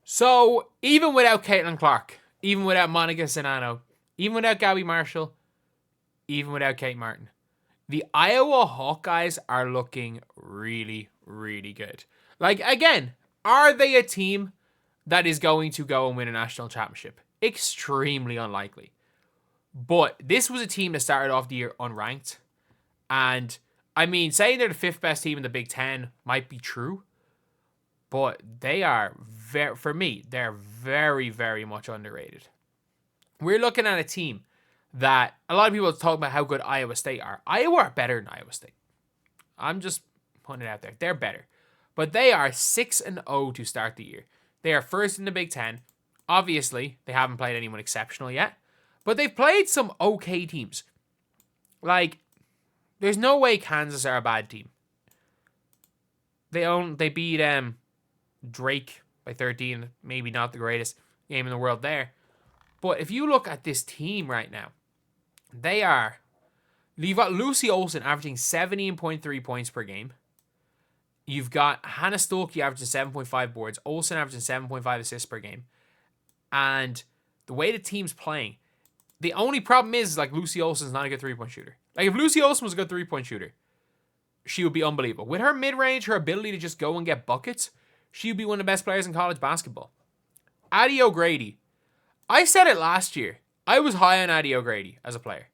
So, even without Caitlin Clark, even without Monica Sanano, even without Gabby Marshall, even without Kate Martin, the Iowa Hawkeyes are looking really, really good. Like, again, are they a team that is going to go and win a national championship? Extremely unlikely. But this was a team that started off the year unranked. And, I mean, saying they're the 5th best team in the Big Ten might be true. But they are, for me, they're very, very much underrated. We're looking at a team that a lot of people talk about how good Iowa State are. Iowa are better than Iowa State. I'm just putting it out there. They're better. But they are 6-0 to start the year. They are first in the Big Ten. Obviously, they haven't played anyone exceptional yet. But they've played some okay teams. Like, there's no way Kansas are a bad team. They beat Drake by 13. Maybe not the greatest game in the world there. But if you look at this team right now, you've got Lucy Olsen averaging 17.3 points per game. You've got Hannah Stuelke averaging 7.5 boards. Olsen averaging 7.5 assists per game. And the way the team's playing, the only problem is like Lucy Olsen's not a good 3-point shooter. Like if Lucy Olsen was a good 3-point shooter, she would be unbelievable. With her mid-range, her ability to just go and get buckets, she would be one of the best players in college basketball. Addie O'Grady. I said it last year. I was high on Addie O'Grady as a player.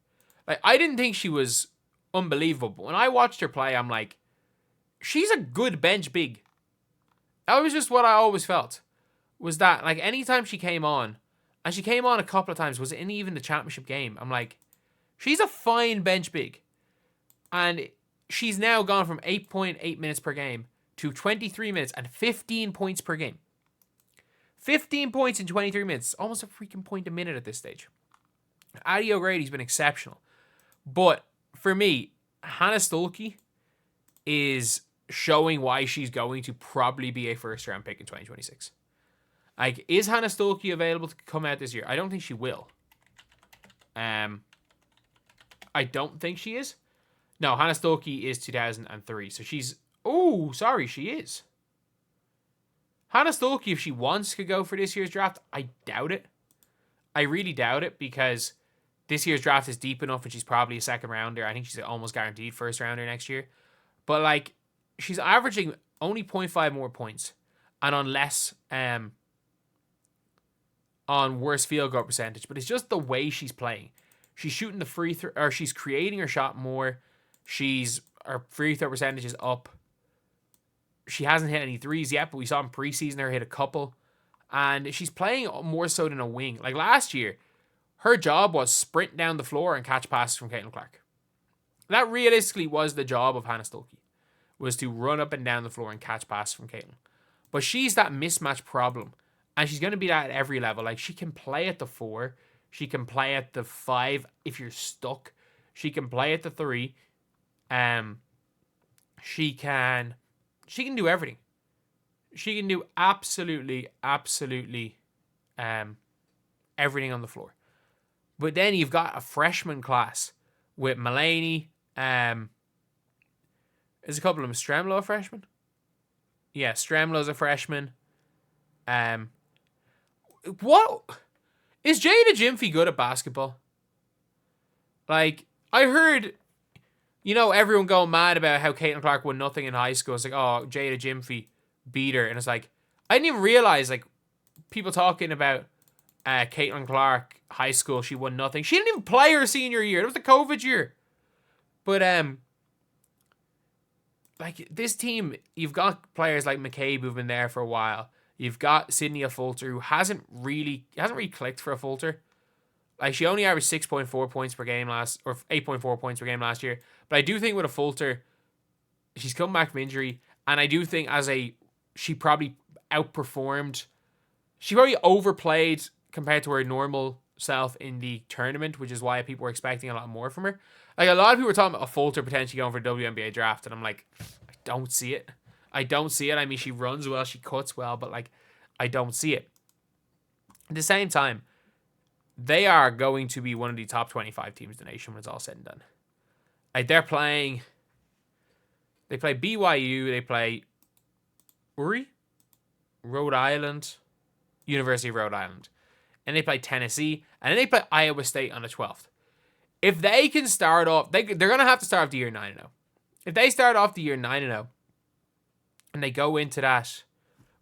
Like, I didn't think she was unbelievable. But when I watched her play, I'm like, she's a good bench big. That was just what I always felt. Was that, like, anytime she came on, and she came on a couple of times, was it in even the championship game? I'm like, she's a fine bench big. And she's now gone from 8.8 minutes per game to 23 minutes and 15 points per game. 15 points in 23 minutes. Almost a freaking point a minute at this stage. Addie O'Grady's been exceptional. But for me, Hannah Stuelke is showing why she's going to probably be a first-round pick in 2026. Like, is Hannah Stuelke available to come out this year? I don't think she will. I don't think she is. No, Hannah Stuelke is 2003. So she's... Oh, sorry, she is. Hannah Stuelke, if she wants, could go for this year's draft. I doubt it. I really doubt it because this year's draft is deep enough and she's probably a second rounder. I think she's almost guaranteed first rounder next year. But, like, she's averaging only 0.5 more points and on less, on worse field goal percentage. But it's just the way she's playing. She's shooting the free throw, or she's creating her shot more. Her free throw percentage is up. She hasn't hit any threes yet, but we saw in preseason her hit a couple. And she's playing more so than a wing. Like last year, her job was sprint down the floor and catch passes from Caitlin Clark. That realistically was the job of Hannah Stuelke, was to run up and down the floor and catch passes from Caitlin. But she's that mismatch problem. And she's going to be that at every level. Like, she can play at the 4. She can play at the 5 if you're stuck. She can play at the 3. She can do everything. She can do absolutely everything on the floor. But then you've got a freshman class with Mulaney. Is a couple of them. Stremlo a freshman? Yeah, Stremlo's a freshman. What? Is Jada Jimphy good at basketball? Like, I heard, everyone going mad about how Caitlin Clark won nothing in high school. It's like, oh, Jada Jimphy beat her. And it's like, I didn't even realize, like, people talking about Caitlin Clark high school, she won nothing. She didn't even play her senior year. It was the COVID year. But, like, this team, you've got players like McCabe who've been there for a while. You've got Sydney Fulter, who hasn't really clicked for a Fulter. Like, she only averaged 6.4 points per game or 8.4 points per game last year. But I do think with a Fulter, she's come back from injury. And I do think she probably outperformed. She probably overplayed compared to her normal self in the tournament, which is why people were expecting a lot more from her. Like, a lot of people were talking about a Fulter potentially going for a WNBA draft. And I'm like, I don't see it. I mean, she runs well, she cuts well, but, like, I don't see it. At the same time, they are going to be one of the top 25 teams in the nation when it's all said and done. Like, they play BYU, they play Rhode Island, University of Rhode Island. And they play Tennessee. And then they play Iowa State on the 12th. If they can start off, they're going to have to start off the year 9-0. If they start off the year 9-0 and they go into that,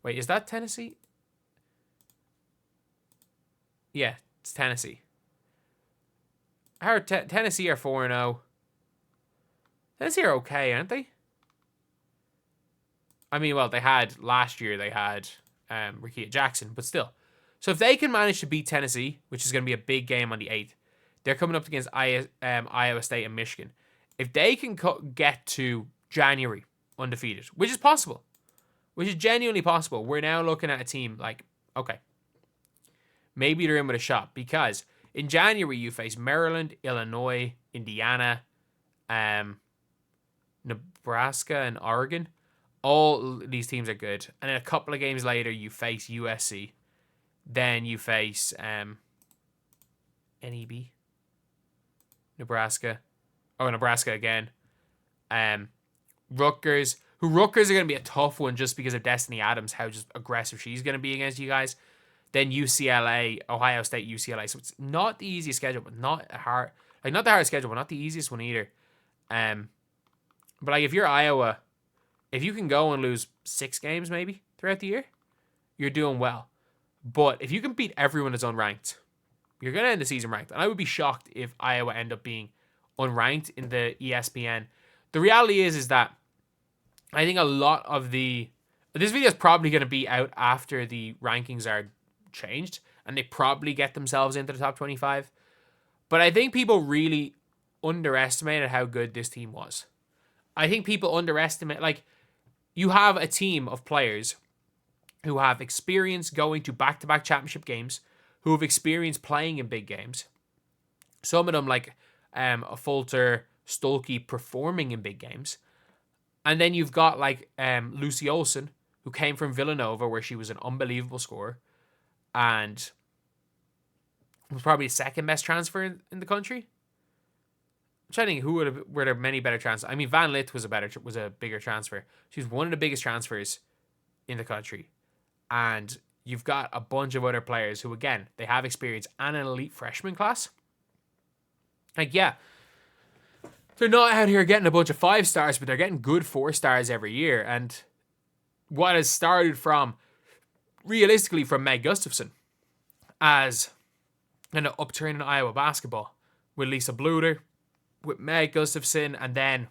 wait, is that Tennessee? Yeah, it's Tennessee. Tennessee are 4-0. Tennessee are okay, aren't they? I mean, well, last year they had Rickea Jackson, but still. So if they can manage to beat Tennessee, which is going to be a big game on the 8th, they're coming up against Iowa State and Michigan. If they can get to January undefeated, which is possible, which is genuinely possible, we're now looking at a team like, okay, maybe they're in with a shot, because in January you face Maryland, Illinois, Indiana, Nebraska, and Oregon. All these teams are good. And then a couple of games later you face USC. Then you face NEB, Nebraska. Oh, Nebraska again. Rutgers. Rutgers are going to be a tough one just because of Destiny Adams, how just aggressive she's going to be against you guys. Then UCLA, Ohio State, UCLA. So it's not the easiest schedule, but not hard. Like, not the hardest schedule, but not the easiest one either. But like, if you're Iowa, if you can go and lose 6 games maybe throughout the year, you're doing well. But if you can beat everyone that's unranked, you're going to end the season ranked. And I would be shocked if Iowa end up being unranked in the ESPN. The reality is that I think a lot of this video is probably going to be out after the rankings are changed and they probably get themselves into the top 25. But I think people really underestimated how good this team was. I think people underestimate, like, you have a team of players who have experience going to back-to-back championship games, who have experience playing in big games. Some of them, like a Fulter, Stolke, performing in big games. And then you've got, like, Lucy Olsen, who came from Villanova, where she was an unbelievable scorer, and was probably the second best transfer in the country. I'm trying to think were there many better transfers. I mean, Van Lith was a bigger transfer. She was one of the biggest transfers in the country. And you've got a bunch of other players who, again, they have experience and an elite freshman class. Like, yeah, they're not out here getting a bunch of 5 stars, but they're getting good 4 stars every year. And what has started realistically from Meg Gustafson as an upturn in Iowa basketball with Lisa Bluter, with Meg Gustafson, and then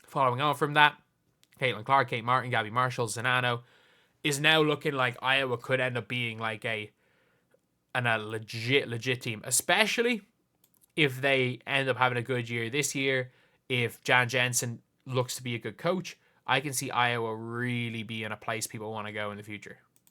following on from that, Caitlin Clark, Kate Martin, Gabby Marshall, Zanano, is now looking like Iowa could end up being like a legit team, especially if they end up having a good year this year. If Jan Jensen looks to be a good coach, I can see Iowa really being a place people want to go in the future.